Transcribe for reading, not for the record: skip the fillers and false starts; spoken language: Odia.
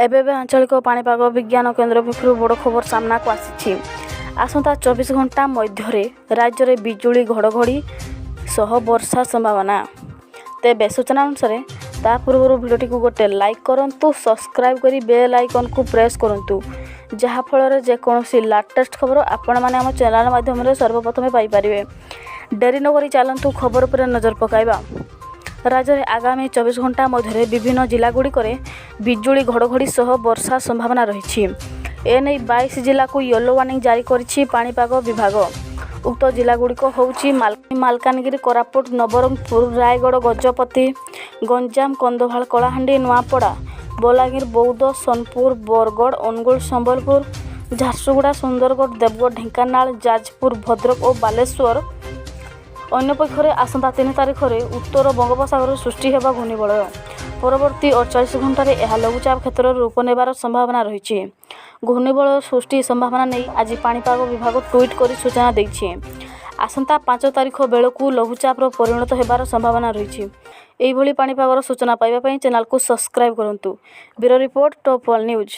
ଏବେ ଆଞ୍ଚଳିକ ପାଣିପାଗ ବିଜ୍ଞାନ କେନ୍ଦ୍ର ପକ୍ଷରୁ ବଡ଼ ଖବର ସାମ୍ନାକୁ ଆସିଛି। ଆସନ୍ତା 24 ଘଣ୍ଟା ମଧ୍ୟରେ ରାଜ୍ୟରେ ବିଜୁଳି ଘଡ଼ଘଡ଼ି ସହ ବର୍ଷା ସମ୍ଭାବନା। ତେବେ ସୂଚନା ଅନୁସାରେ ତା ପୂର୍ବରୁ ଭିଡ଼ିଓଟିକୁ ଗୋଟେ ଲାଇକ୍ କରନ୍ତୁ, ସବସ୍କ୍ରାଇବ୍ କରି ବେଲ୍ ଆଇକନ୍କୁ ପ୍ରେସ୍ କରନ୍ତୁ, ଯାହାଫଳରେ ଯେକୌଣସି ଲାଟେଷ୍ଟ ଖବର ଆପଣମାନେ ଆମ ଚ୍ୟାନେଲ୍ ମାଧ୍ୟମରେ ସର୍ବପ୍ରଥମେ ପାଇପାରିବେ। ଡେରି ନକରି ଚାଲନ୍ତୁ ଖବର ଉପରେ ନଜର ପକାଇବା। ରାଜ୍ୟରେ ଆଗାମୀ 24 ଘଣ୍ଟା ମଧ୍ୟରେ ବିଭିନ୍ନ ଜିଲ୍ଲାଗୁଡ଼ିକରେ ବିଜୁଳି ଘଡ଼ଘଡ଼ି ସହ ବର୍ଷା ସମ୍ଭାବନା ରହିଛି। ଏନେଇ 22 ଜିଲ୍ଲାକୁ ୟେଲୋ ୱାର୍ଣ୍ଣିଂ ଜାରି କରିଛି ପାଣିପାଗ ବିଭାଗ। ଉକ୍ତ ଜିଲ୍ଲାଗୁଡ଼ିକ ହେଉଛି ମାଲକାନଗିରି, କୋରାପୁଟ, ନବରଙ୍ଗପୁର, ରାୟଗଡ଼, ଗଜପତି, ଗଞ୍ଜାମ, କନ୍ଧମାଳ, କଳାହାଣ୍ଡି, ନୂଆପଡ଼ା, ବଲାଙ୍ଗୀର, ବୌଦ୍ଧ, ସୋନପୁର, ବରଗଡ଼, ଅନୁଗୁଳ, ସମ୍ବଲପୁର, ଝାରସୁଗୁଡ଼ା, ସୁନ୍ଦରଗଡ଼, ଦେବଗଡ଼, ଢେଙ୍କାନାଳ, ଯାଜପୁର, ଭଦ୍ରକ ଓ ବାଲେଶ୍ୱର। ଅନ୍ୟପକ୍ଷରେ ଆସନ୍ତା 3 ତାରିଖରେ ଉତ୍ତର ବଙ୍ଗୋପସାଗରରେ ସୃଷ୍ଟି ହେବା ଘୂର୍ଣ୍ଣିବଳୟ। ପରବର୍ତ୍ତୀ 48 ଘଣ୍ଟାରେ ଏହା ଲଘୁଚାପ କ୍ଷେତ୍ରରେ ରୂପ ନେବାର ସମ୍ଭାବନା ରହିଛି। ଘୂର୍ଣ୍ଣିବଳୟ ସୃଷ୍ଟି ସମ୍ଭାବନା ନେଇ ଆଜି ପାଣିପାଗ ବିଭାଗ ଟ୍ୱିଟ୍ କରି ସୂଚନା ଦେଇଛି। ଆସନ୍ତା 5 ତାରିଖ ବେଳକୁ ଲଘୁଚାପର ପରିଣତ ହେବାର ସମ୍ଭାବନା ରହିଛି। ଏହିଭଳି ପାଣିପାଗର ସୂଚନା ପାଇବା ପାଇଁ ଚ୍ୟାନେଲକୁ ସବସ୍କ୍ରାଇବ୍ କରନ୍ତୁ। Bureau report, top world news.